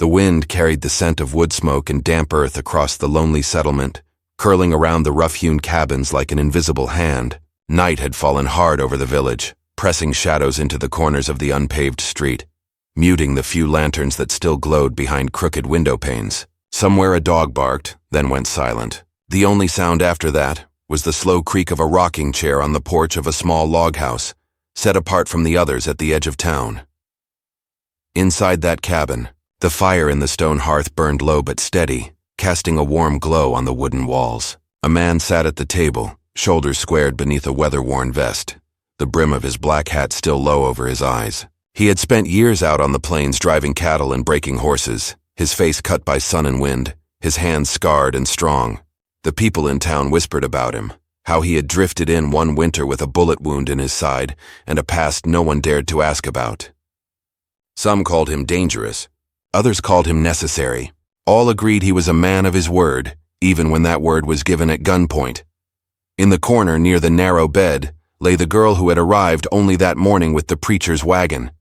The wind carried the scent of wood smoke and damp earth across the lonely settlement, curling around the rough-hewn cabins like an invisible hand. Night had fallen hard over the village, pressing shadows into the corners of the unpaved street, muting the few lanterns that still glowed behind crooked window panes. Somewhere a dog barked, then went silent. The only sound after that was the slow creak of a rocking chair on the porch of a small log house, set apart from the others at the edge of town. Inside that cabin, the fire in the stone hearth burned low but steady, casting a warm glow on the wooden walls. A man sat at the table, shoulders squared beneath a weather-worn vest, the brim of his black hat still low over his eyes. He had spent years out on the plains driving cattle and breaking horses, his face cut by sun and wind, his hands scarred and strong. The people in town whispered about him, how he had drifted in one winter with a bullet wound in his side and a past no one dared to ask about. Some called him dangerous, others called him necessary. All agreed he was a man of his word, even when that word was given at gunpoint. In the corner near the narrow bed lay the girl who had arrived only that morning with the preacher's wagon.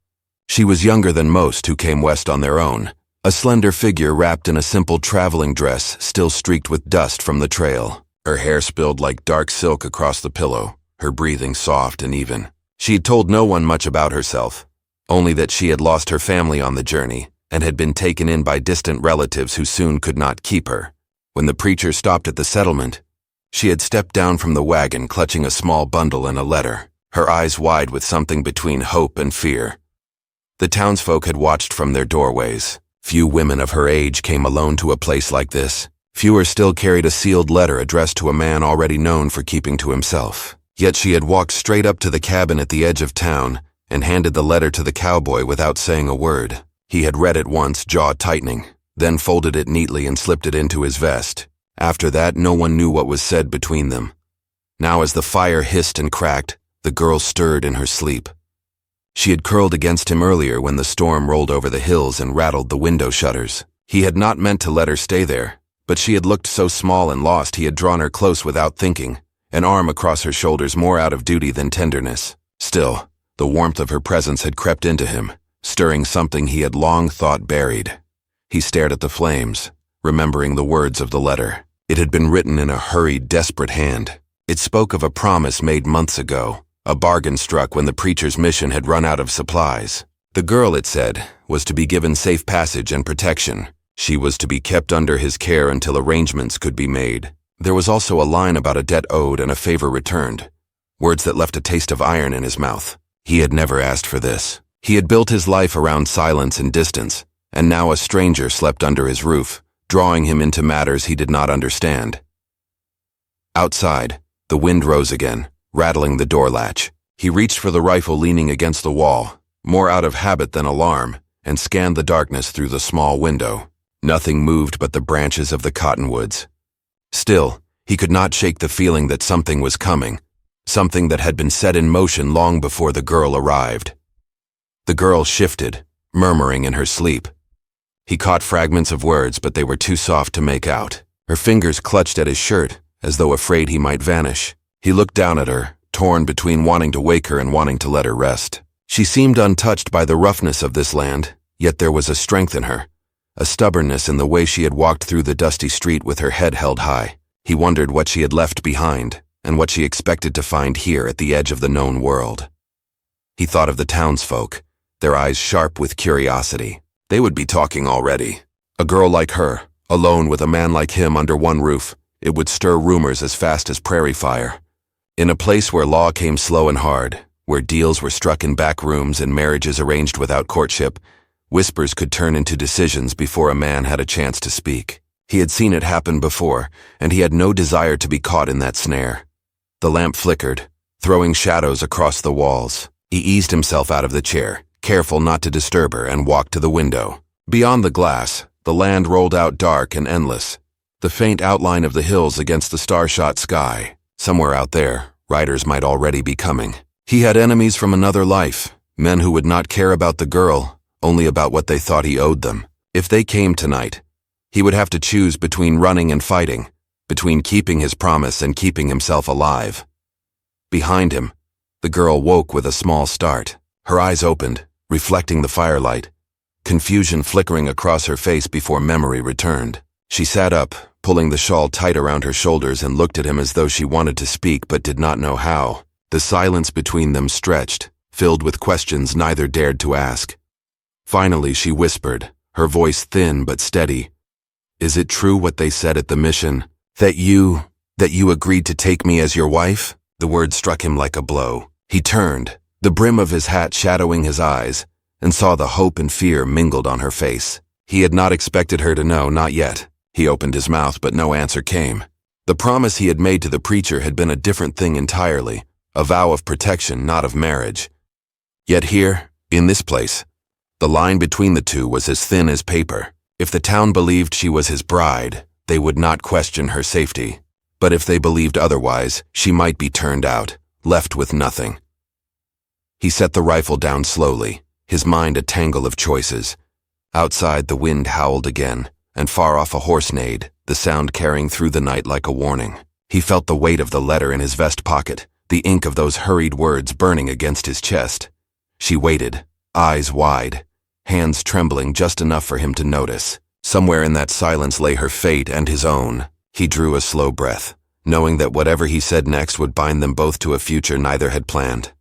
She was younger than most who came west on their own, a slender figure wrapped in a simple traveling dress still streaked with dust from the trail. Her hair spilled like dark silk across the pillow, her breathing soft and even. She had told no one much about herself, only that she had lost her family on the journey and had been taken in by distant relatives who soon could not keep her. When the preacher stopped at the settlement, she had stepped down from the wagon clutching a small bundle and a letter, her eyes wide with something between hope and fear. The townsfolk had watched from their doorways. Few women of her age came alone to a place like this. Fewer still carried a sealed letter addressed to a man already known for keeping to himself. Yet she had walked straight up to the cabin at the edge of town and handed the letter to the cowboy without saying a word. He had read it once, jaw tightening, then folded it neatly and slipped it into his vest. After that, no one knew what was said between them. Now as the fire hissed and cracked, the girl stirred in her sleep. She had curled against him earlier when the storm rolled over the hills and rattled the window shutters. He had not meant to let her stay there, but she had looked so small and lost he had drawn her close without thinking, an arm across her shoulders more out of duty than tenderness. Still, the warmth of her presence had crept into him, stirring something he had long thought buried. He stared at the flames, remembering the words of the letter. It had been written in a hurried, desperate hand. It spoke of a promise made months ago, a bargain struck when the preacher's mission had run out of supplies. The girl, it said, was to be given safe passage and protection. She was to be kept under his care until arrangements could be made. There was also a line about a debt owed and a favor returned, words that left a taste of iron in his mouth. He had never asked for this. He had built his life around silence and distance, and now a stranger slept under his roof, drawing him into matters he did not understand. Outside, the wind rose again, rattling the door latch. He reached for the rifle leaning against the wall, more out of habit than alarm, and scanned the darkness through the small window. Nothing moved but the branches of the cottonwoods. Still, he could not shake the feeling that something was coming, something that had been set in motion long before the girl arrived. The girl shifted, murmuring in her sleep. He caught fragments of words, but they were too soft to make out. Her fingers clutched at his shirt, as though afraid he might vanish. He looked down at her, torn between wanting to wake her and wanting to let her rest. She seemed untouched by the roughness of this land, yet there was a strength in her, a stubbornness in the way she had walked through the dusty street with her head held high. He wondered what she had left behind, and what she expected to find here at the edge of the known world. He thought of the townsfolk, their eyes sharp with curiosity. They would be talking already. A girl like her, alone with a man like him under one roof, it would stir rumors as fast as prairie fire. In a place where law came slow and hard, where deals were struck in back rooms and marriages arranged without courtship, whispers could turn into decisions before a man had a chance to speak. He had seen it happen before, and he had no desire to be caught in that snare. The lamp flickered, throwing shadows across the walls. He eased himself out of the chair, careful not to disturb her, and walked to the window. Beyond the glass, the land rolled out dark and endless, the faint outline of the hills against the star-shot sky. Somewhere out there, riders might already be coming. He had enemies from another life, men who would not care about the girl, only about what they thought he owed them. If they came tonight, he would have to choose between running and fighting, between keeping his promise and keeping himself alive. Behind him, the girl woke with a small start. Her eyes opened, reflecting the firelight, confusion flickering across her face before memory returned. She sat up, pulling the shawl tight around her shoulders, and looked at him as though she wanted to speak but did not know how. The silence between them stretched, filled with questions neither dared to ask. Finally, she whispered, her voice thin but steady. "Is it true what they said at the mission? That you agreed to take me as your wife?" The word struck him like a blow. He turned, the brim of his hat shadowing his eyes, and saw the hope and fear mingled on her face. He had not expected her to know, not yet. He opened his mouth, but no answer came. The promise he had made to the preacher had been a different thing entirely, a vow of protection, not of marriage. Yet here, in this place, the line between the two was as thin as paper. If the town believed she was his bride, they would not question her safety. But if they believed otherwise, she might be turned out, left with nothing. He set the rifle down slowly, his mind a tangle of choices. Outside, the wind howled again, and far off a horse neighed, the sound carrying through the night like a warning. He felt the weight of the letter in his vest pocket, the ink of those hurried words burning against his chest. She waited, eyes wide, hands trembling just enough for him to notice. Somewhere in that silence lay her fate and his own. He drew a slow breath, knowing that whatever he said next would bind them both to a future neither had planned.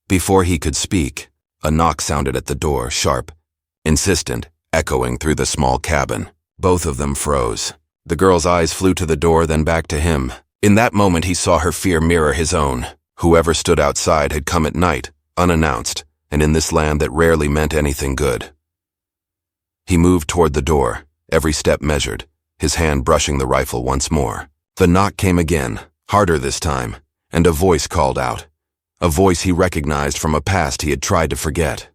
Before he could speak, a knock sounded at the door, sharp, insistent, echoing through the small cabin. Both of them froze. The girl's eyes flew to the door, then back to him. In that moment he saw her fear mirror his own. Whoever stood outside had come at night, unannounced, and in this land that rarely meant anything good. He moved toward the door, every step measured, his hand brushing the rifle once more. The knock came again, harder this time, and a voice called out. A voice he recognized from a past he had tried to forget.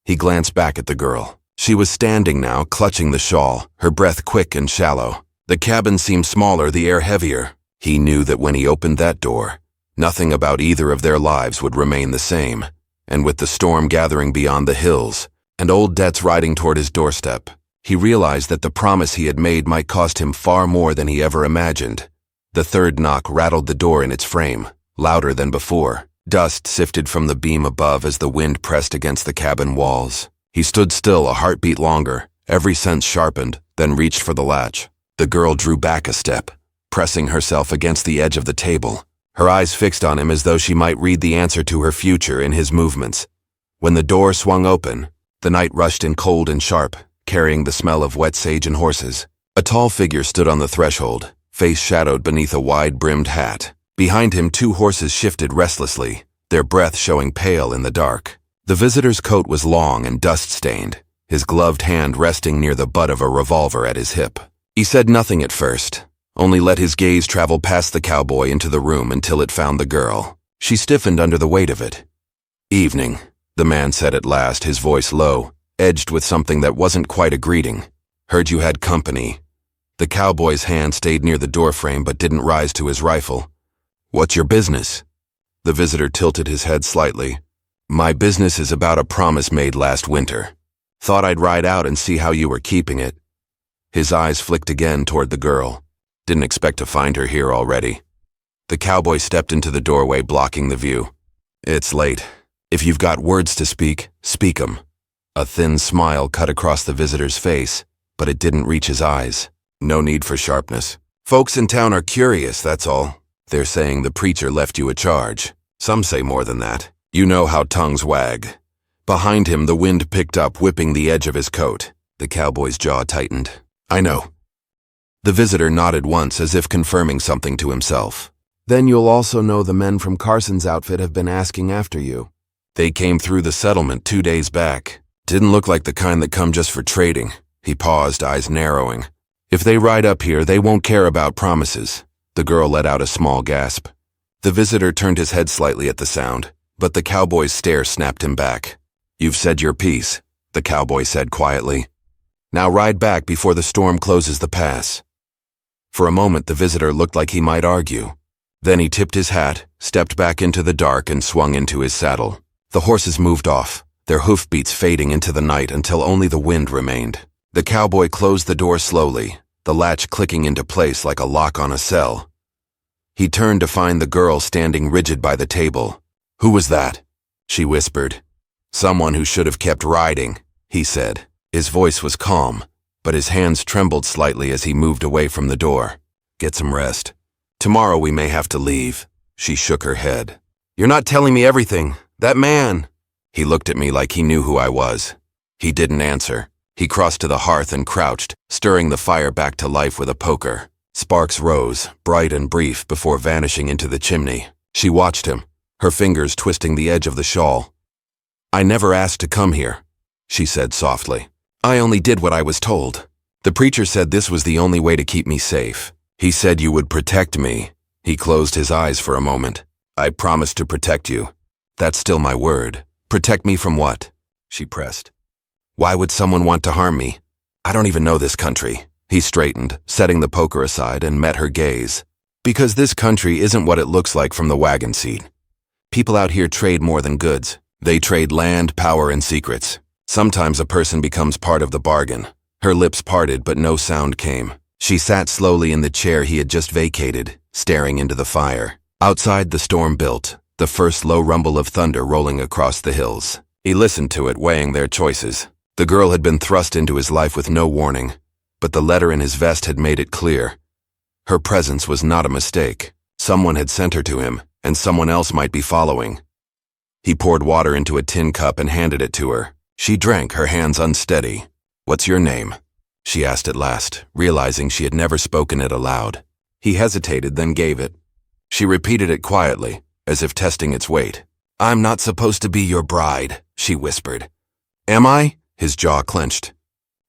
He glanced back at the girl. She was standing now, clutching the shawl, her breath quick and shallow. The cabin seemed smaller, the air heavier. He knew that when he opened that door, nothing about either of their lives would remain the same. And with the storm gathering beyond the hills, and old debts riding toward his doorstep, he realized that the promise he had made might cost him far more than he ever imagined. The third knock rattled the door in its frame, louder than before. Dust sifted from the beam above as the wind pressed against the cabin walls. He stood still, a heartbeat longer, every sense sharpened, then reached for the latch. The girl drew back a step, pressing herself against the edge of the table, her eyes fixed on him as though she might read the answer to her future in his movements. When the door swung open, the night rushed in cold and sharp, carrying the smell of wet sage and horses. A tall figure stood on the threshold, face shadowed beneath a wide-brimmed hat. Behind him, two horses shifted restlessly, their breath showing pale in the dark. The visitor's coat was long and dust-stained, his gloved hand resting near the butt of a revolver at his hip. He said nothing at first, only let his gaze travel past the cowboy into the room until it found the girl. She stiffened under the weight of it. "Evening," the man said at last, his voice low, edged with something that wasn't quite a greeting. "Heard you had company." The cowboy's hand stayed near the doorframe but didn't rise to his rifle. "What's your business?" The visitor tilted his head slightly. "My business is about a promise made last winter. Thought I'd ride out and see how you were keeping it." His eyes flicked again toward the girl. Didn't expect to find her here already. The cowboy stepped into the doorway, blocking the view. "It's late. If you've got words to speak, speak 'em." A thin smile cut across the visitor's face, but it didn't reach his eyes. "No need for sharpness. Folks in town are curious, that's all. They're saying the preacher left you a charge. Some say more than that. You know how tongues wag." Behind him, the wind picked up, whipping the edge of his coat. The cowboy's jaw tightened. "I know." The visitor nodded once, as if confirming something to himself. "Then you'll also know the men from Carson's outfit have been asking after you. They came through the settlement 2 days back. Didn't look like the kind that come just for trading." He paused, eyes narrowing. "If they ride up here, they won't care about promises." The girl let out a small gasp. The visitor turned his head slightly at the sound, but the cowboy's stare snapped him back. "You've said your piece," the cowboy said quietly. "Now ride back before the storm closes the pass." For a moment, the visitor looked like he might argue. Then he tipped his hat, stepped back into the dark, and swung into his saddle. The horses moved off, their hoofbeats fading into the night until only the wind remained. The cowboy closed the door slowly, the latch clicking into place like a lock on a cell. He turned to find the girl standing rigid by the table. "Who was that?" she whispered. "Someone who should have kept riding," he said. His voice was calm, but his hands trembled slightly as he moved away from the door. Get some rest. Tomorrow we may have to leave. She shook her head. You're not telling me everything. That man. He looked at me like he knew who I was. He didn't answer. He crossed to the hearth and crouched, stirring the fire back to life with a poker. Sparks rose, bright and brief, before vanishing into the chimney. She watched him, her fingers twisting the edge of the shawl. I never asked to come here, she said softly. I only did what I was told. The preacher said this was the only way to keep me safe. He said you would protect me. He closed his eyes for a moment. I promised to protect you. That's still my word. Protect me from what? She pressed. Why would someone want to harm me? I don't even know this country. He straightened, setting the poker aside, and met her gaze. Because this country isn't what it looks like from the wagon seat. People out here trade more than goods. They trade land, power, and secrets. Sometimes a person becomes part of the bargain. Her lips parted, but no sound came. She sat slowly in the chair he had just vacated, staring into the fire. Outside, the storm built, the first low rumble of thunder rolling across the hills. He listened to it, weighing their choices. The girl had been thrust into his life with no warning, but the letter in his vest had made it clear. Her presence was not a mistake. Someone had sent her to him, and someone else might be following. He poured water into a tin cup and handed it to her. She drank, her hands unsteady. What's your name? She asked at last, realizing she had never spoken it aloud. He hesitated, then gave it. She repeated it quietly, as if testing its weight. I'm not supposed to be your bride, she whispered. Am I? His jaw clenched.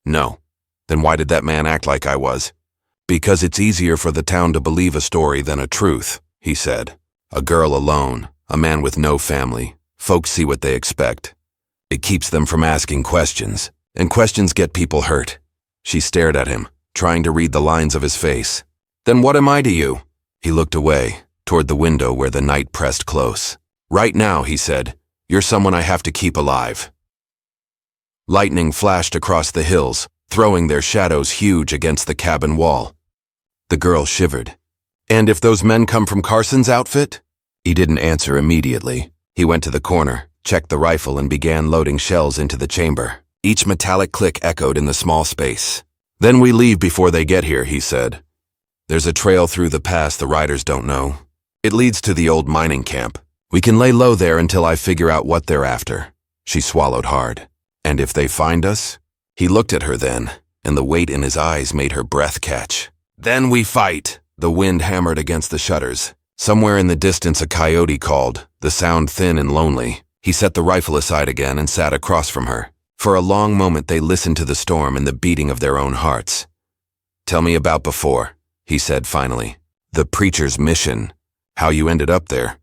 No. Then why did that man act like I was? Because it's easier for the town to believe a story than a truth, he said. A girl alone, a man with no family. Folks see what they expect. It keeps them from asking questions, and questions get people hurt. She stared at him, trying to read the lines of his face. Then what am I to you? He looked away, toward the window where the night pressed close. Right now, he said, you're someone I have to keep alive. Lightning flashed across the hills, throwing their shadows huge against the cabin wall. The girl shivered. And if those men come from Carson's outfit? He didn't answer immediately. He went to the corner, checked the rifle, and began loading shells into the chamber. Each metallic click echoed in the small space. Then we leave before they get here, he said. There's a trail through the pass the riders don't know. It leads to the old mining camp. We can lay low there until I figure out what they're after. She swallowed hard. And if they find us? He looked at her then, and the weight in his eyes made her breath catch. Then we fight. The wind hammered against the shutters. Somewhere in the distance a coyote called, the sound thin and lonely. He set the rifle aside again and sat across from her. For a long moment they listened to the storm and the beating of their own hearts. Tell me about before, he said finally. The preacher's mission. How you ended up there.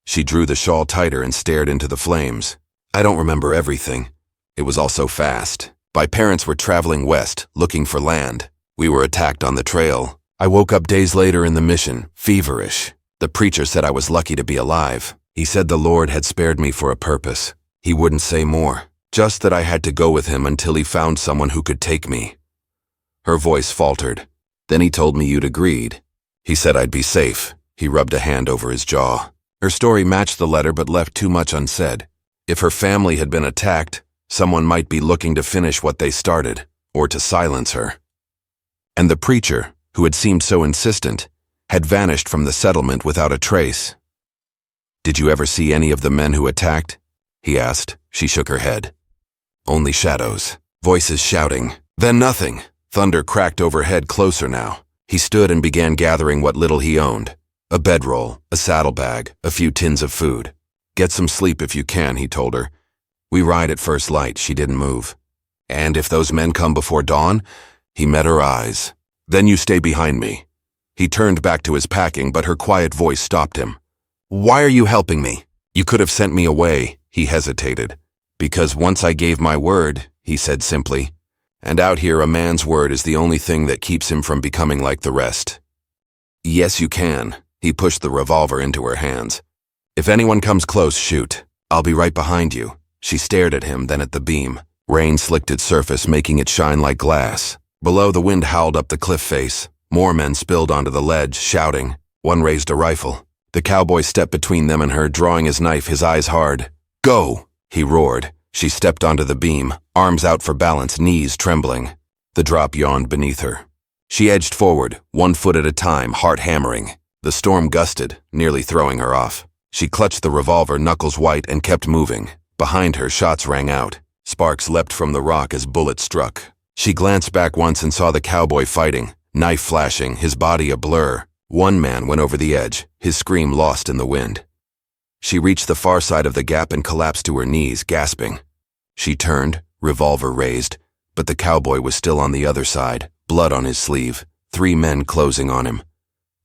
She drew the shawl tighter and stared into the flames. I don't remember everything. It was all so fast. My parents were traveling west, looking for land. We were attacked on the trail. I woke up days later in the mission, feverish. The preacher said I was lucky to be alive. He said the Lord had spared me for a purpose. He wouldn't say more, just that I had to go with him until he found someone who could take me. Her voice faltered. Then he told me you'd agreed. He said I'd be safe. He rubbed a hand over his jaw. Her story matched the letter but left too much unsaid. If her family had been attacked, someone might be looking to finish what they started, or to silence her. And the preacher, who had seemed so insistent, had vanished from the settlement without a trace. Did you ever see any of the men who attacked? He asked. She shook her head. Only shadows, voices shouting. Then nothing. Thunder cracked overhead closer now. He stood and began gathering what little he owned. A bedroll, a saddlebag, a few tins of food. Get some sleep if you can, he told her. We ride at first light. She didn't move. And if those men come before dawn? He met her eyes. Then you stay behind me. He turned back to his packing, but her quiet voice stopped him. Why are you helping me? You could have sent me away, he hesitated. Because once I gave my word, he said simply. And out here a man's word is the only thing that keeps him from becoming like the rest. Yes, you can. He pushed the revolver into her hands. If anyone comes close, shoot. I'll be right behind you. She stared at him, then at the beam. Rain slicked its surface, making it shine like glass. Below, the wind howled up the cliff face. More men spilled onto the ledge, shouting. One raised a rifle. The cowboy stepped between them and her, drawing his knife, his eyes hard. Go! He roared. She stepped onto the beam, arms out for balance, knees trembling. The drop yawned beneath her. She edged forward, 1 foot at a time, heart hammering. The storm gusted, nearly throwing her off. She clutched the revolver, knuckles white, and kept moving. Behind her, shots rang out. Sparks leapt from the rock as bullets struck. She glanced back once and saw the cowboy fighting, knife flashing, his body a blur. One man went over the edge, his scream lost in the wind. She reached the far side of the gap and collapsed to her knees, gasping. She turned, revolver raised, but the cowboy was still on the other side, blood on his sleeve, 3 men closing on him.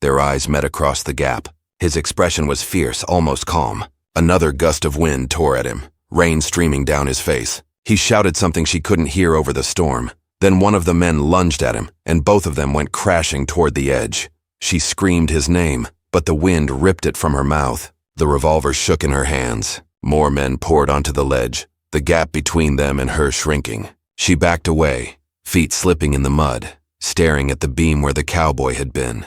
Their eyes met across the gap. His expression was fierce, almost calm. Another gust of wind tore at him, rain streaming down his face. He shouted something she couldn't hear over the storm. Then one of the men lunged at him, and both of them went crashing toward the edge. She screamed his name, but the wind ripped it from her mouth. The revolver shook in her hands. More men poured onto the ledge, the gap between them and her shrinking. She backed away, feet slipping in the mud, staring at the beam where the cowboy had been.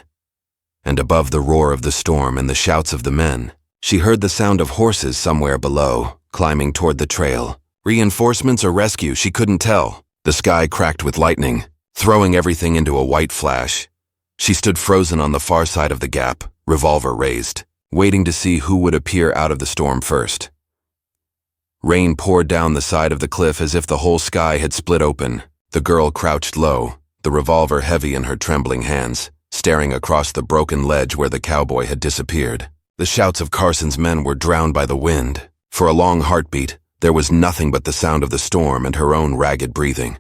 And above the roar of the storm and the shouts of the men, she heard the sound of horses somewhere below, climbing toward the trail. Reinforcements or rescue, she couldn't tell. The sky cracked with lightning, throwing everything into a white flash. She stood frozen on the far side of the gap, revolver raised, waiting to see who would appear out of the storm first. Rain poured down the side of the cliff as if the whole sky had split open. The girl crouched low, the revolver heavy in her trembling hands, staring across the broken ledge where the cowboy had disappeared. The shouts of Carson's men were drowned by the wind. For a long heartbeat, there was nothing but the sound of the storm and her own ragged breathing.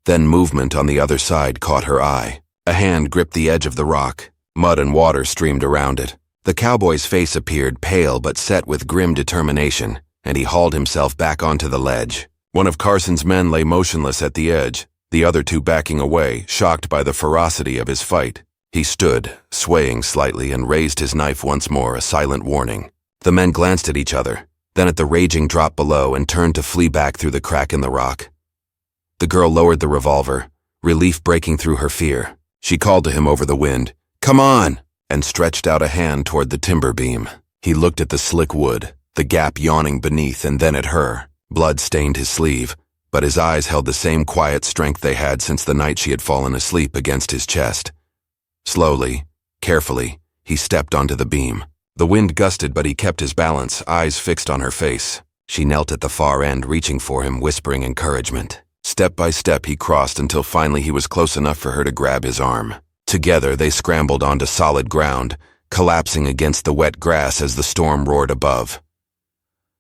Then movement on the other side caught her eye. A hand gripped the edge of the rock. Mud and water streamed around it. The cowboy's face appeared pale but set with grim determination, and he hauled himself back onto the ledge. One of Carson's men lay motionless at the edge, the other 2 backing away, shocked by the ferocity of his fight. He stood, swaying slightly, and raised his knife once more, a silent warning. The men glanced at each other, then at the raging drop below, and turned to flee back through the crack in the rock. The girl lowered the revolver, relief breaking through her fear. She called to him over the wind, "Come on!" and stretched out a hand toward the timber beam. He looked at the slick wood, the gap yawning beneath, and then at her. Blood stained his sleeve, but his eyes held the same quiet strength they had since the night she had fallen asleep against his chest. Slowly, carefully, he stepped onto the beam. The wind gusted, but he kept his balance, eyes fixed on her face. She knelt at the far end, reaching for him, whispering encouragement. Step by step he crossed until finally he was close enough for her to grab his arm. Together they scrambled onto solid ground, collapsing against the wet grass as the storm roared above.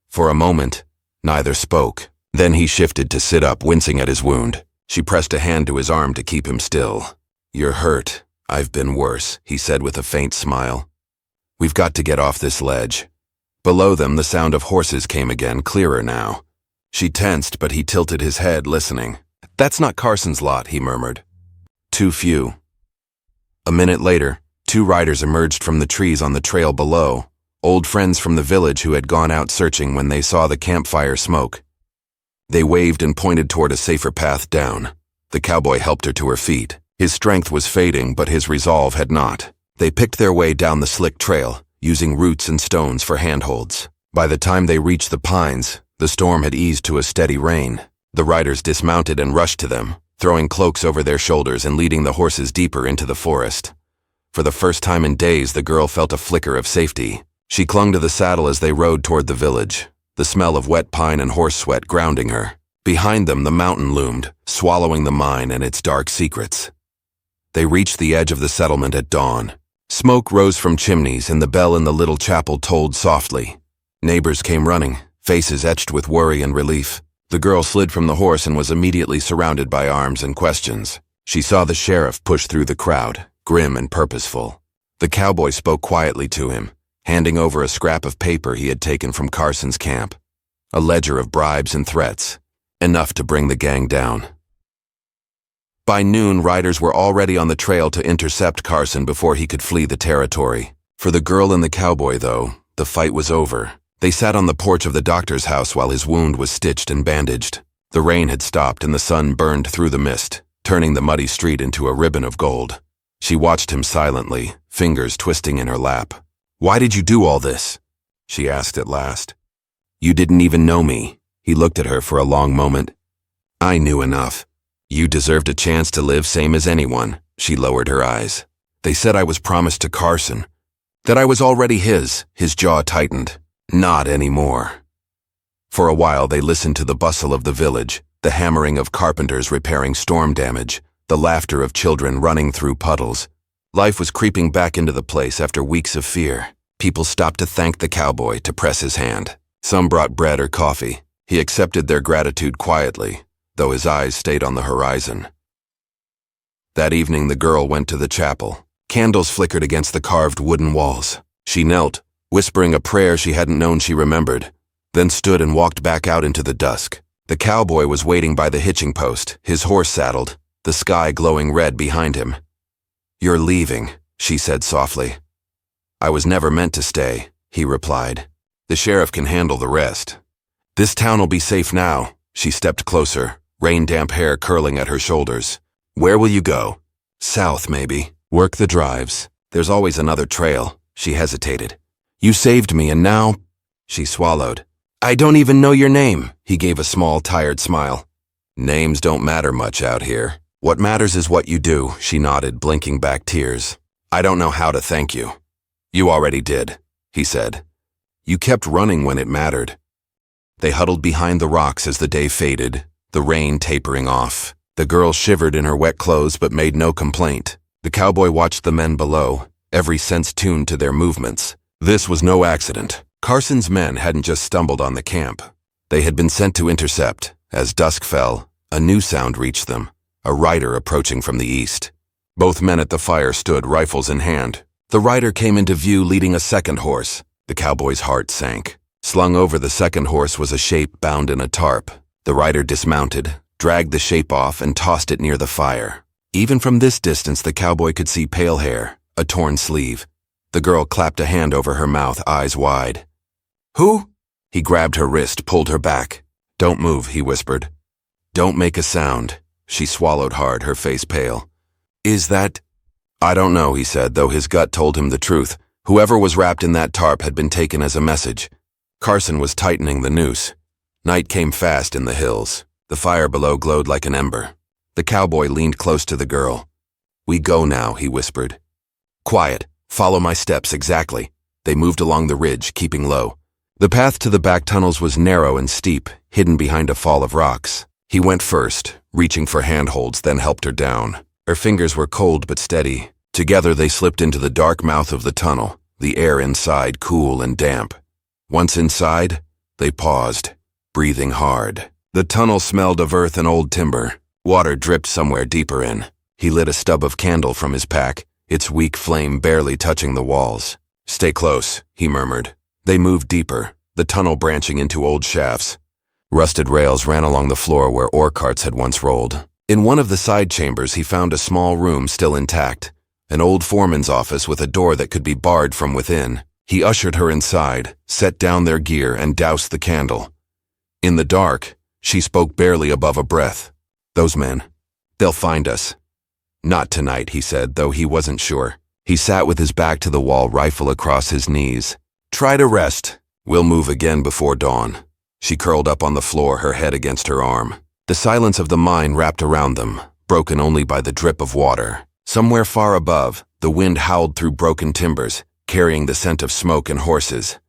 For a moment, neither spoke. Then he shifted to sit up, wincing at his wound. She pressed a hand to his arm to keep him still. "You're hurt. I've been worse," he said with a faint smile. "We've got to get off this ledge." Below them, the sound of horses came again, clearer now. She tensed, but he tilted his head, listening. "That's not Carson's lot," he murmured. "Too few." A minute later, 2 riders emerged from the trees on the trail below, old friends from the village who had gone out searching when they saw the campfire smoke. They waved and pointed toward a safer path down. The cowboy helped her to her feet. His strength was fading, but his resolve had not. They picked their way down the slick trail, using roots and stones for handholds. By the time they reached the pines, the storm had eased to a steady rain. The riders dismounted and rushed to them, throwing cloaks over their shoulders and leading the horses deeper into the forest. For the first time in days, the girl felt a flicker of safety. She clung to the saddle as they rode toward the village, the smell of wet pine and horse sweat grounding her. Behind them, the mountain loomed, swallowing the mine and its dark secrets. They reached the edge of the settlement at dawn. Smoke rose from chimneys, and the bell in the little chapel tolled softly. Neighbors came running, faces etched with worry and relief. The girl slid from the horse and was immediately surrounded by arms and questions. She saw the sheriff push through the crowd, grim and purposeful. The cowboy spoke quietly to him, handing over a scrap of paper he had taken from Carson's camp. A ledger of bribes and threats, enough to bring the gang down. By noon, riders were already on the trail to intercept Carson before he could flee the territory. For the girl and the cowboy, though, the fight was over. They sat on the porch of the doctor's house while his wound was stitched and bandaged. The rain had stopped and the sun burned through the mist, turning the muddy street into a ribbon of gold. She watched him silently, fingers twisting in her lap. "Why did you do all this?" she asked at last. "You didn't even know me." He looked at her for a long moment. I knew enough. You deserved a chance to live same as anyone. She lowered her eyes. They said I was promised to Carson. That I was already his jaw tightened. Not anymore. For a while they listened to the bustle of the village, the hammering of carpenters repairing storm damage, the laughter of children running through puddles. Life was creeping back into the place after weeks of fear. People stopped to thank the cowboy, to press his hand. Some brought bread or coffee. He accepted their gratitude quietly, though his eyes stayed on the horizon. That evening the girl went to the chapel. Candles flickered against the carved wooden walls. She knelt, whispering a prayer she hadn't known she remembered, then stood and walked back out into the dusk. The cowboy was waiting by the hitching post, his horse saddled, the sky glowing red behind him. You're leaving, she said softly. I was never meant to stay, he replied. The sheriff can handle the rest. This town'll be safe now. She stepped closer, rain-damp hair curling at her shoulders. Where will you go? South, maybe. Work the drives. There's always another trail. She hesitated. You saved me, and now... She swallowed. I don't even know your name. He gave a small, tired smile. Names don't matter much out here. What matters is what you do, she nodded, blinking back tears. I don't know how to thank you. You already did, he said. You kept running when it mattered. They huddled behind the rocks as the day faded, the rain tapering off. The girl shivered in her wet clothes but made no complaint. The cowboy watched the men below, every sense tuned to their movements. This was no accident. Carson's men hadn't just stumbled on the camp. They had been sent to intercept. As dusk fell, a new sound reached them, a rider approaching from the east. Both men at the fire stood, rifles in hand. The rider came into view leading a second horse. The cowboy's heart sank. Slung over the second horse was a shape bound in a tarp. The rider dismounted, dragged the shape off, and tossed it near the fire. Even from this distance, the cowboy could see pale hair, a torn sleeve. The girl clapped a hand over her mouth, eyes wide. Who? He grabbed her wrist, pulled her back. Don't move, he whispered. Don't make a sound. She swallowed hard, her face pale. Is that... I don't know, he said, though his gut told him the truth. Whoever was wrapped in that tarp had been taken as a message. Carson was tightening the noose. Night came fast in the hills. The fire below glowed like an ember. The cowboy leaned close to the girl. We go now, he whispered. Quiet. Follow my steps exactly. They moved along the ridge, keeping low. The path to the back tunnels was narrow and steep, hidden behind a fall of rocks. He went first, reaching for handholds, then helped her down. Her fingers were cold but steady. Together they slipped into the dark mouth of the tunnel, the air inside cool and damp. Once inside, they paused, breathing hard. The tunnel smelled of earth and old timber. Water dripped somewhere deeper in. He lit a stub of candle from his pack, its weak flame barely touching the walls. Stay close, he murmured. They moved deeper, the tunnel branching into old shafts. Rusted rails ran along the floor where ore carts had once rolled. In one of the side chambers he found a small room still intact, an old foreman's office with a door that could be barred from within. He ushered her inside, set down their gear, and doused the candle. In the dark, she spoke barely above a breath. Those men, they'll find us. Not tonight, he said, though he wasn't sure. He sat with his back to the wall, rifle across his knees. Try to rest. We'll move again before dawn. She curled up on the floor, her head against her arm. The silence of the mine wrapped around them, broken only by the drip of water. Somewhere far above, the wind howled through broken timbers, carrying the scent of smoke and horses.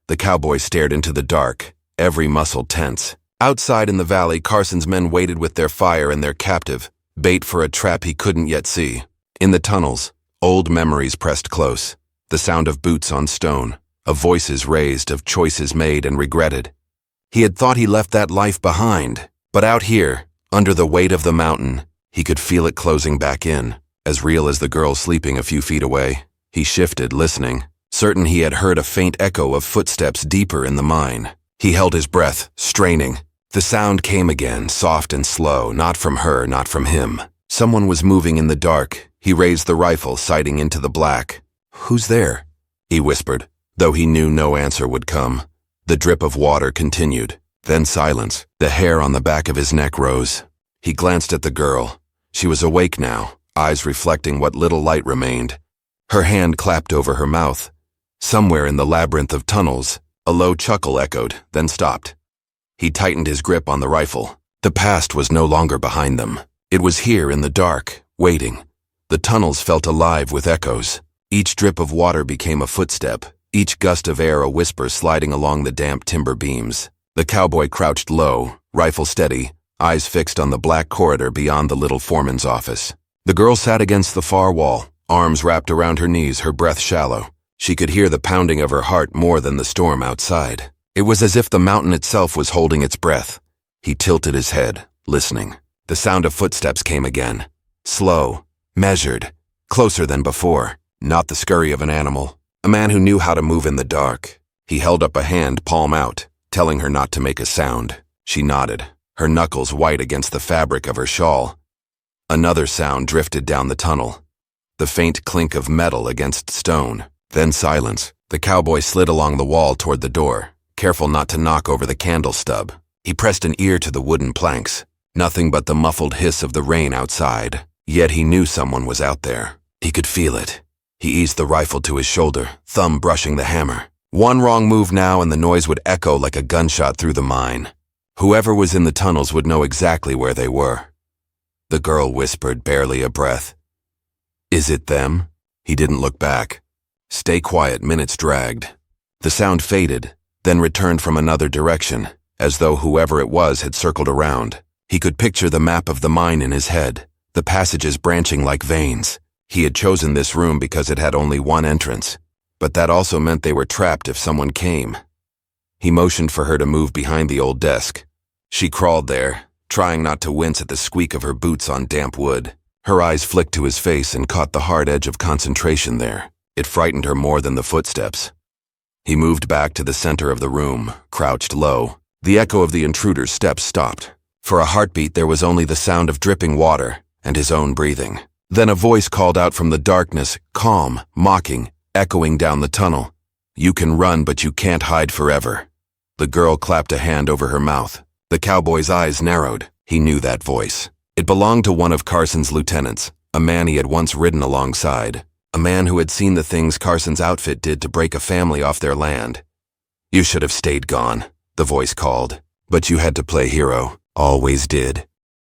The cowboy stared into the dark, every muscle tense. Outside in the valley, Carson's men waited with their fire and their captive, bait for a trap he couldn't yet see. In the tunnels, old memories pressed close, the sound of boots on stone, of voices raised, of choices made and regretted. He had thought he left that life behind, but out here, under the weight of the mountain, he could feel it closing back in, as real as the girl sleeping a few feet away. He shifted, listening, certain he had heard a faint echo of footsteps deeper in the mine. He held his breath, straining. The sound came again, soft and slow, not from her, not from him. Someone was moving in the dark. He raised the rifle, sighting into the black. Who's there? He whispered, though he knew no answer would come. The drip of water continued, then silence. The hair on the back of his neck rose. He glanced at the girl. She was awake now, eyes reflecting what little light remained. Her hand clapped over her mouth. Somewhere in the labyrinth of tunnels, a low chuckle echoed, then stopped. He tightened his grip on the rifle. The past was no longer behind them. It was here in the dark, waiting. The tunnels felt alive with echoes. Each drip of water became a footstep, each gust of air a whisper sliding along the damp timber beams. The cowboy crouched low, rifle steady, eyes fixed on the black corridor beyond the little foreman's office. The girl sat against the far wall, arms wrapped around her knees, her breath shallow. She could hear the pounding of her heart more than the storm outside. It was as if the mountain itself was holding its breath. He tilted his head, listening. The sound of footsteps came again. Slow, measured, closer than before. Not the scurry of an animal. A man who knew how to move in the dark. He held up a hand, palm out, telling her not to make a sound. She nodded, her knuckles white against the fabric of her shawl. Another sound drifted down the tunnel. The faint clink of metal against stone. Then silence. The cowboy slid along the wall toward the door, careful not to knock over the candle stub. He pressed an ear to the wooden planks. Nothing but the muffled hiss of the rain outside. Yet he knew someone was out there. He could feel it. He eased the rifle to his shoulder, thumb brushing the hammer. One wrong move now and the noise would echo like a gunshot through the mine. Whoever was in the tunnels would know exactly where they were. The girl whispered, barely a breath. "Is it them?" He didn't look back. Stay quiet, minutes dragged. The sound faded, then returned from another direction, as though whoever it was had circled around. He could picture the map of the mine in his head, the passages branching like veins. He had chosen this room because it had only one entrance, but that also meant they were trapped if someone came. He motioned for her to move behind the old desk. She crawled there, trying not to wince at the squeak of her boots on damp wood. Her eyes flicked to his face and caught the hard edge of concentration there. It frightened her more than the footsteps. He moved back to the center of the room, crouched low. The echo of the intruder's steps stopped. For a heartbeat there was only the sound of dripping water and his own breathing. Then a voice called out from the darkness, calm, mocking, echoing down the tunnel. "You can run, but you can't hide forever." The girl clapped a hand over her mouth. The cowboy's eyes narrowed. He knew that voice. It belonged to one of Carson's lieutenants, a man he had once ridden alongside, a man who had seen the things Carson's outfit did to break a family off their land. "You should have stayed gone," the voice called. "But you had to play hero. Always did."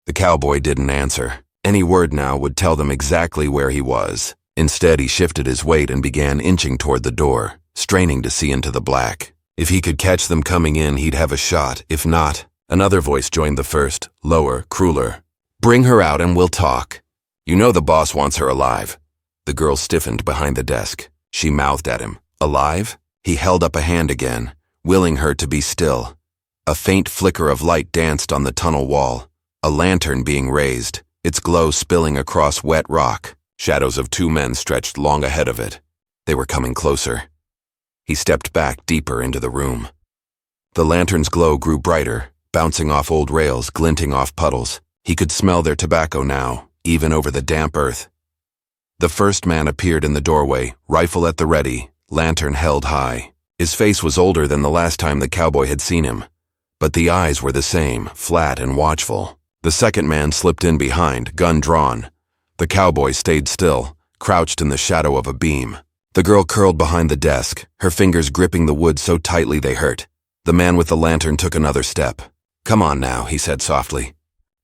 The cowboy didn't answer. Any word now would tell them exactly where he was. Instead, he shifted his weight and began inching toward the door, straining to see into the black. If he could catch them coming in, he'd have a shot. If not, another voice joined the first, lower, crueler. "Bring her out and we'll talk. You know the boss wants her alive." The girl stiffened behind the desk. She mouthed at him. "Alive?" He held up a hand again, willing her to be still. A faint flicker of light danced on the tunnel wall. A lantern being raised, its glow spilling across wet rock. Shadows of two men stretched long ahead of it. They were coming closer. He stepped back deeper into the room. The lantern's glow grew brighter, bouncing off old rails, glinting off puddles. He could smell their tobacco now, even over the damp earth. The first man appeared in the doorway, rifle at the ready, lantern held high. His face was older than the last time the cowboy had seen him, but the eyes were the same, flat and watchful. The second man slipped in behind, gun drawn. The cowboy stayed still, crouched in the shadow of a beam. The girl curled behind the desk, her fingers gripping the wood so tightly they hurt. The man with the lantern took another step. "Come on now," he said softly.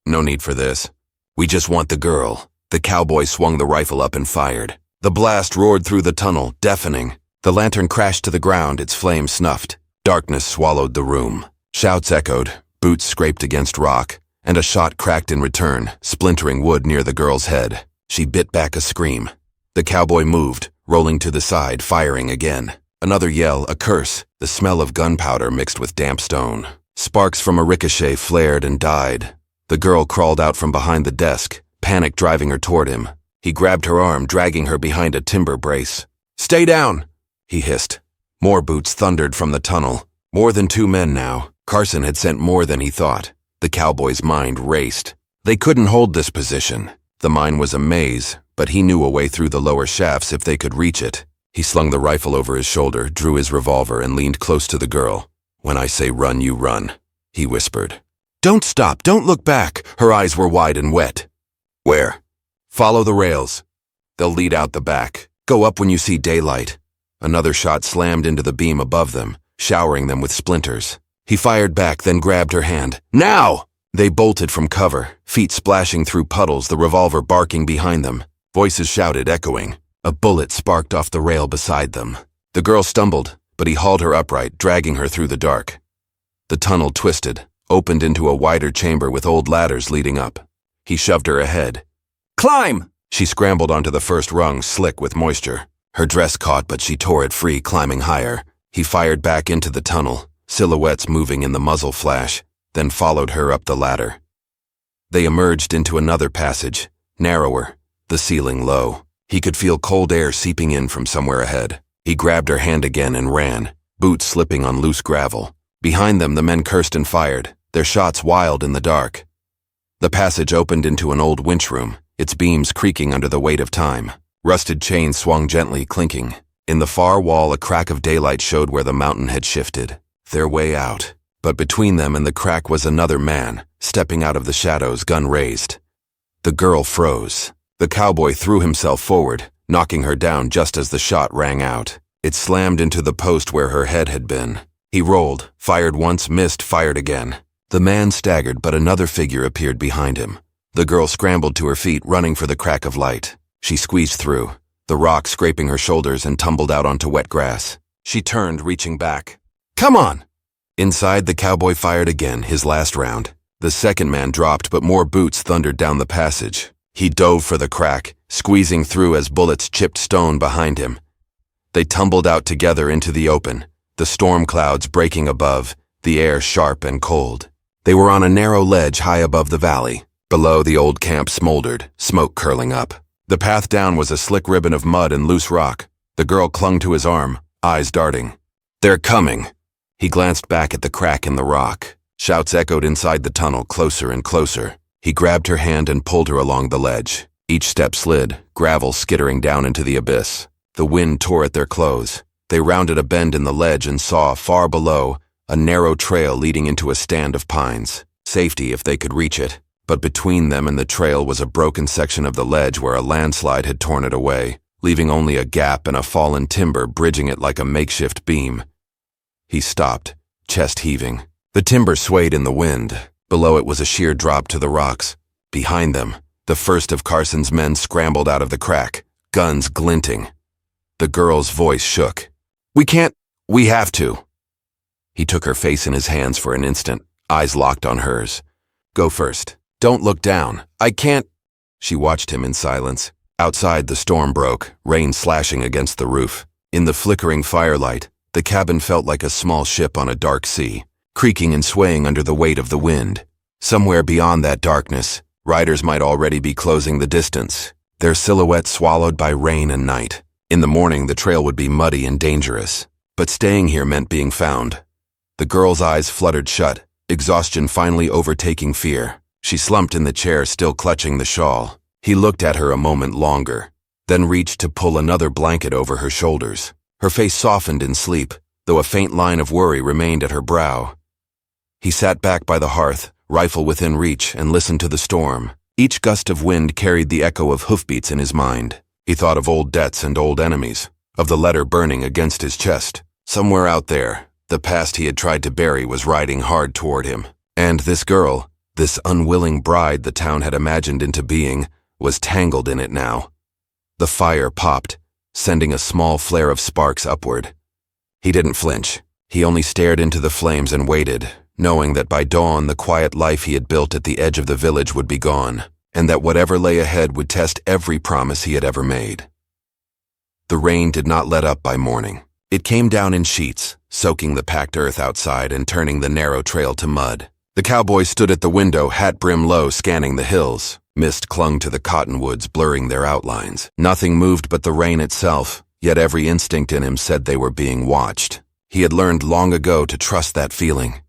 "No need for this. We just want the girl." The cowboy swung the rifle up and fired. The blast roared through the tunnel, deafening. The lantern crashed to the ground, its flame snuffed. Darkness swallowed the room. Shouts echoed, boots scraped against rock, and a shot cracked in return, splintering wood near the girl's head. She bit back a scream. The cowboy moved, rolling to the side, firing again. Another yell, a curse, the smell of gunpowder mixed with damp stone. Sparks from a ricochet flared and died. The girl crawled out from behind the desk, panic driving her toward him. He grabbed her arm, dragging her behind a timber brace. "Stay down!" he hissed. More boots thundered from the tunnel. More than two men now. Carson had sent more than he thought. The cowboy's mind raced. They couldn't hold this position. The mine was a maze, but he knew a way through the lower shafts if they could reach it. He slung the rifle over his shoulder, drew his revolver, and leaned close to the girl. "When I say run, you run," he whispered. "Don't stop, don't look back." Her eyes were wide and wet. "Where?" "Follow the rails. They'll lead out the back. Go up when you see daylight." Another shot slammed into the beam above them, showering them with splinters. He fired back, then grabbed her hand. Now! They bolted from cover, feet splashing through puddles, the revolver barking behind them. Voices shouted, echoing. A bullet sparked off the rail beside them. The girl stumbled, but he hauled her upright, dragging her through the dark. The tunnel twisted, opened into a wider chamber with old ladders leading up. He shoved her ahead. Climb! She scrambled onto the first rung, slick with moisture. Her dress caught, but she tore it free, climbing higher. He fired back into the tunnel, silhouettes moving in the muzzle flash, then followed her up the ladder. They emerged into another passage, narrower, the ceiling low. He could feel cold air seeping in from somewhere ahead. He grabbed her hand again and ran, boots slipping on loose gravel. Behind them, the men cursed and fired, their shots wild in the dark. The passage opened into an old winch room, its beams creaking under the weight of time. Rusted chains swung gently, clinking. In the far wall, a crack of daylight showed where the mountain had shifted. Their way out. But between them and the crack was another man, stepping out of the shadows, gun raised. The girl froze. The cowboy threw himself forward, knocking her down just as the shot rang out. It slammed into the post where her head had been. He rolled, fired once, missed, fired again. The man staggered, but another figure appeared behind him. The girl scrambled to her feet, running for the crack of light. She squeezed through, the rock scraping her shoulders, and tumbled out onto wet grass. She turned, reaching back. Come on! Inside, the cowboy fired again, his last round. The second man dropped, but more boots thundered down the passage. He dove for the crack, squeezing through as bullets chipped stone behind him. They tumbled out together into the open, the storm clouds breaking above, the air sharp and cold. They were on a narrow ledge high above the valley. Below, the old camp smoldered, smoke curling up. The path down was a slick ribbon of mud and loose rock. The girl clung to his arm, eyes darting. They're coming. He glanced back at the crack in the rock. Shouts echoed inside the tunnel, closer and closer. He grabbed her hand and pulled her along the ledge. Each step slid, gravel skittering down into the abyss. The wind tore at their clothes. They rounded a bend in the ledge and saw, far below, a narrow trail leading into a stand of pines. Safety if they could reach it. But between them and the trail was a broken section of the ledge where a landslide had torn it away, leaving only a gap and a fallen timber bridging it like a makeshift beam. He stopped, chest heaving. The timber swayed in the wind. Below it was a sheer drop to the rocks. Behind them, the first of Carson's men scrambled out of the crack, guns glinting. The girl's voice shook. We have to. He took her face in his hands for an instant, eyes locked on hers. Go first. Don't look down. I can't. She watched him in silence. Outside, the storm broke, rain slashing against the roof. In the flickering firelight, the cabin felt like a small ship on a dark sea, creaking and swaying under the weight of the wind. Somewhere beyond that darkness, riders might already be closing the distance, their silhouettes swallowed by rain and night. In the morning, the trail would be muddy and dangerous, but staying here meant being found. The girl's eyes fluttered shut, exhaustion finally overtaking fear. She slumped in the chair, still clutching the shawl. He looked at her a moment longer, then reached to pull another blanket over her shoulders. Her face softened in sleep, though a faint line of worry remained at her brow. He sat back by the hearth, rifle within reach, and listened to the storm. Each gust of wind carried the echo of hoofbeats in his mind. He thought of old debts and old enemies, of the letter burning against his chest. Somewhere out there, the past he had tried to bury was riding hard toward him. And this girl, this unwilling bride the town had imagined into being, was tangled in it now. The fire popped, sending a small flare of sparks upward. He didn't flinch. He only stared into the flames and waited, knowing that by dawn the quiet life he had built at the edge of the village would be gone, and that whatever lay ahead would test every promise he had ever made. The rain did not let up by morning. It came down in sheets, soaking the packed earth outside and turning the narrow trail to mud. The cowboy stood at the window, hat brim low, scanning the hills. Mist clung to the cottonwoods, blurring their outlines. Nothing moved but the rain itself, yet every instinct in him said they were being watched. He had learned long ago to trust that feeling.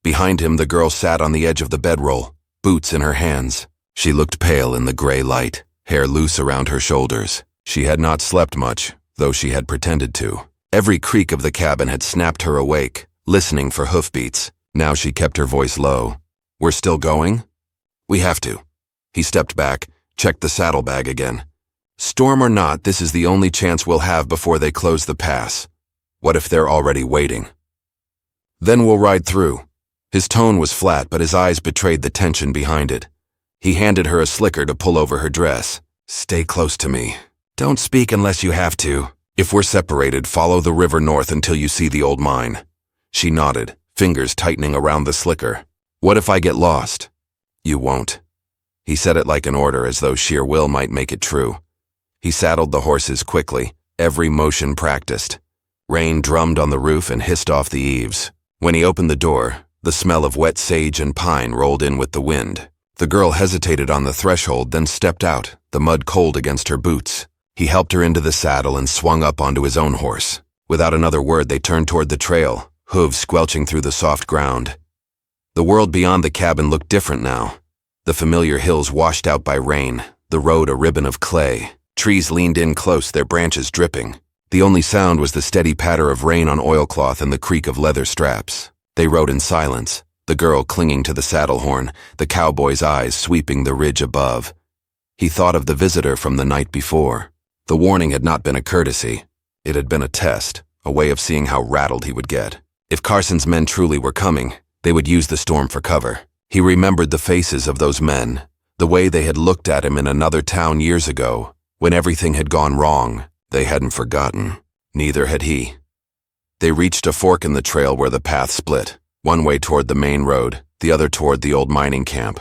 Behind him, the girl sat on the edge of the bedroll, boots in her hands. She looked pale in the gray light, hair loose around her shoulders. She had not slept much, though she had pretended to. Every creak of the cabin had snapped her awake, listening for hoofbeats. Now she kept her voice low. We're still going? We have to. He stepped back, checked the saddlebag again. Storm or not, this is the only chance we'll have before they close the pass. What if they're already waiting? Then we'll ride through." His tone was flat, but his eyes betrayed the tension behind it. He handed her a slicker to pull over her dress. "Stay close to me. Don't speak unless you have to. If we're separated, follow the river north until you see the old mine." She nodded, fingers tightening around the slicker. "What if I get lost?" "You won't." He said it like an order, as though sheer will might make it true. He saddled the horses quickly, every motion practiced. Rain drummed on the roof and hissed off the eaves. When he opened the door, the smell of wet sage and pine rolled in with the wind. The girl hesitated on the threshold, then stepped out, the mud cold against her boots. He helped her into the saddle and swung up onto his own horse. Without another word, they turned toward the trail, hooves squelching through the soft ground. The world beyond the cabin looked different now. The familiar hills washed out by rain, the road a ribbon of clay. Trees leaned in close, their branches dripping. The only sound was the steady patter of rain on oilcloth and the creak of leather straps. They rode in silence, the girl clinging to the saddle horn, the cowboy's eyes sweeping the ridge above. He thought of the visitor from the night before. The warning had not been a courtesy. It had been a test, a way of seeing how rattled he would get. If Carson's men truly were coming, they would use the storm for cover. He remembered the faces of those men, the way they had looked at him in another town years ago, when everything had gone wrong. They hadn't forgotten. Neither had he. They reached a fork in the trail where the path split, one way toward the main road, the other toward the old mining camp.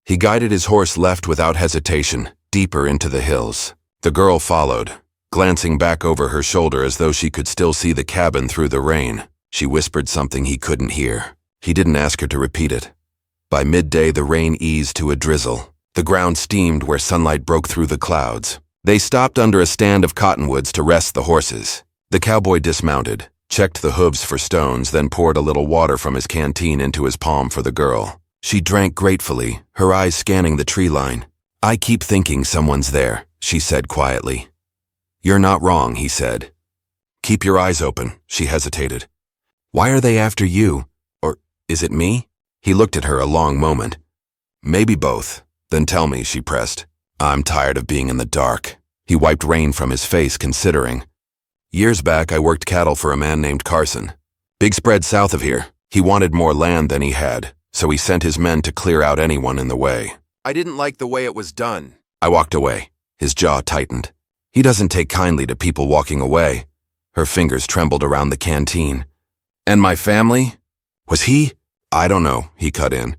He guided his horse left without hesitation, deeper into the hills. The girl followed, glancing back over her shoulder as though she could still see the cabin through the rain. She whispered something he couldn't hear. He didn't ask her to repeat it. By midday, the rain eased to a drizzle. The ground steamed where sunlight broke through the clouds. They stopped under a stand of cottonwoods to rest the horses. The cowboy dismounted, checked the hooves for stones, then poured a little water from his canteen into his palm for the girl. She drank gratefully, her eyes scanning the tree line. "I keep thinking someone's there," she said quietly. "You're not wrong," he said. "Keep your eyes open," she hesitated. "Why are they after you? Or is it me?" He looked at her a long moment. "Maybe both." "Then tell me," she pressed. "I'm tired of being in the dark." He wiped rain from his face, considering. "Years back, I worked cattle for a man named Carson. Big spread south of here. He wanted more land than he had, so he sent his men to clear out anyone in the way. I didn't like the way it was done." I walked away. His jaw tightened. He doesn't take kindly to people walking away. Her fingers trembled around the canteen. "And my family? Was he?" "I don't know," he cut in.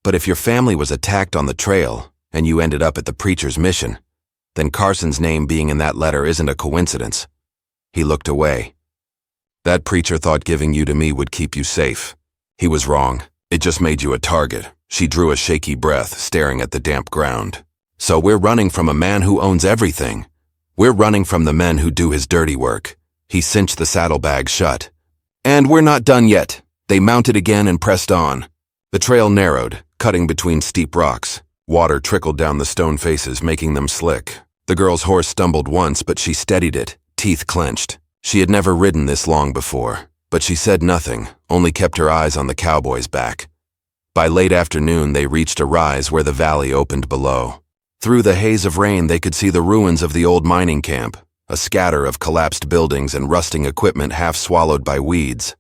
"But if your family was attacked on the trail, and you ended up at the preacher's mission, then Carson's name being in that letter isn't a coincidence." He looked away. "That preacher thought giving you to me would keep you safe. He was wrong. It just made you a target." She drew a shaky breath, staring at the damp ground. "So we're running from a man who owns everything. We're running from the men who do his dirty work." He cinched the saddlebag shut. "And we're not done yet." They mounted again and pressed on. The trail narrowed, cutting between steep rocks. Water trickled down the stone faces, making them slick. The girl's horse stumbled once, but she steadied it, teeth clenched. She had never ridden this long before, but she said nothing, only kept her eyes on the cowboy's back. By late afternoon, they reached a rise where the valley opened below. Through the haze of rain, they could see the ruins of the old mining camp, a scatter of collapsed buildings and rusting equipment half swallowed by weeds.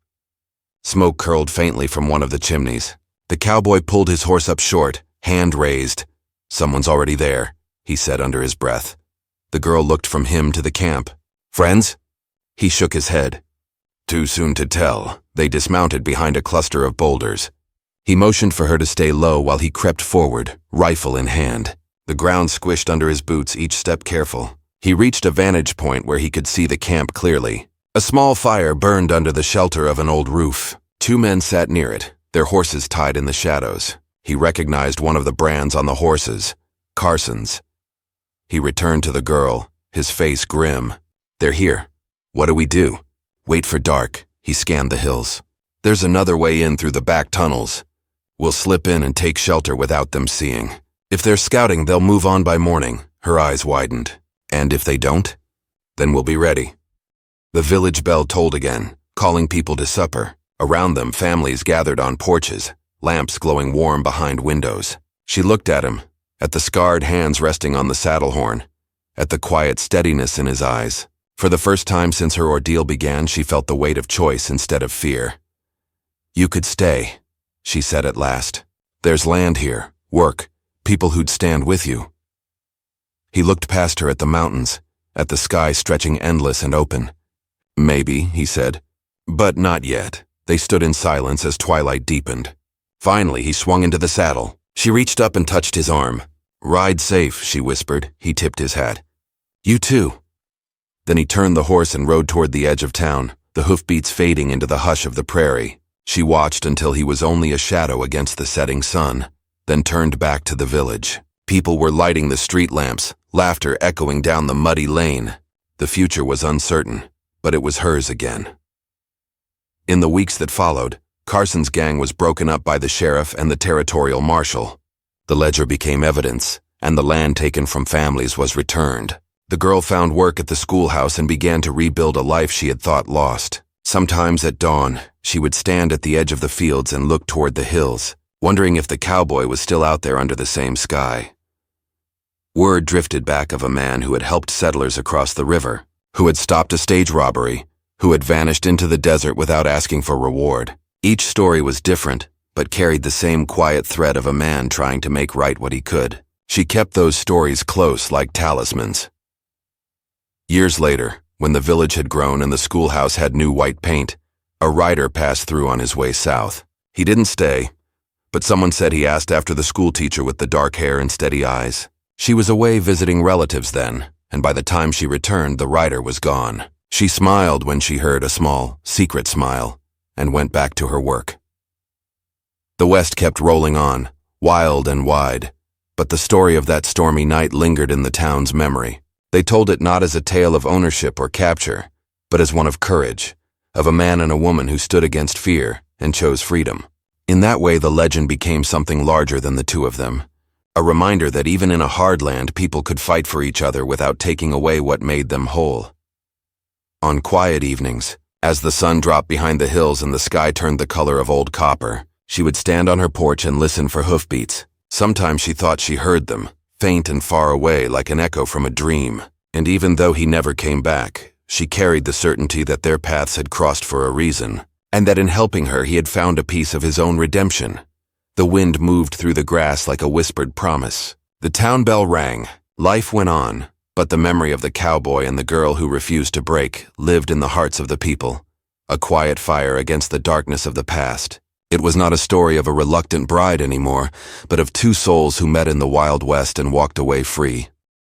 Smoke curled faintly from one of the chimneys. The cowboy pulled his horse up short, hand raised. "Someone's already there," he said under his breath. The girl looked from him to the camp. "Friends?" He shook his head. "Too soon to tell." They dismounted behind a cluster of boulders. He motioned for her to stay low while he crept forward, rifle in hand. The ground squished under his boots, each step careful. He reached a vantage point where he could see the camp clearly. A small fire burned under the shelter of an old roof. Two men sat near it, their horses tied in the shadows. He recognized one of the brands on the horses, Carson's. He returned to the girl, his face grim. "They're here. What do we do?" "Wait for dark." He scanned the hills. "There's another way in through the back tunnels. We'll slip in and take shelter without them seeing. If they're scouting, they'll move on by morning." Her eyes widened. "And if they don't? Then we'll be ready." The village bell tolled again, calling people to supper. Around them, families gathered on porches, lamps glowing warm behind windows. She looked at him, at the scarred hands resting on the saddle horn, at the quiet steadiness in his eyes. For the first time since her ordeal began, she felt the weight of choice instead of fear. "You could stay," she said at last. "There's land here, work, people who'd stand with you." He looked past her at the mountains, at the sky stretching endless and open. "Maybe," he said. "But not yet." They stood in silence as twilight deepened. Finally, he swung into the saddle. She reached up and touched his arm. "Ride safe," she whispered. He tipped his hat. "You too." Then he turned the horse and rode toward the edge of town, the hoofbeats fading into the hush of the prairie. She watched until he was only a shadow against the setting sun, then turned back to the village. People were lighting the street lamps, laughter echoing down the muddy lane. The future was uncertain, but it was hers again. In the weeks that followed, Carson's gang was broken up by the sheriff and the territorial marshal. The ledger became evidence, and the land taken from families was returned. The girl found work at the schoolhouse and began to rebuild a life she had thought lost. Sometimes at dawn, she would stand at the edge of the fields and look toward the hills, wondering if the cowboy was still out there under the same sky. Word drifted back of a man who had helped settlers across the river, who had stopped a stage robbery, who had vanished into the desert without asking for reward. Each story was different, but carried the same quiet thread of a man trying to make right what he could. She kept those stories close like talismans. Years later, when the village had grown and the schoolhouse had new white paint, a rider passed through on his way south. He didn't stay, but someone said he asked after the schoolteacher with the dark hair and steady eyes. She was away visiting relatives then, and by the time she returned, the rider was gone. She smiled when she heard a small, secret smile, and went back to her work. The West kept rolling on, wild and wide, but the story of that stormy night lingered in the town's memory. They told it not as a tale of ownership or capture, but as one of courage, of a man and a woman who stood against fear and chose freedom. In that way, the legend became something larger than the two of them, a reminder that even in a hard land, people could fight for each other without taking away what made them whole. On quiet evenings, as the sun dropped behind the hills and the sky turned the color of old copper, she would stand on her porch and listen for hoofbeats. Sometimes she thought she heard them, faint and far away like an echo from a dream. And even though he never came back, she carried the certainty that their paths had crossed for a reason, and that in helping her he had found a piece of his own redemption. The wind moved through the grass like a whispered promise. The town bell rang. Life went on. But the memory of the cowboy and the girl who refused to break lived in the hearts of the people, a quiet fire against the darkness of the past. It was not a story of a reluctant bride anymore, but of two souls who met in the Wild West and walked away free.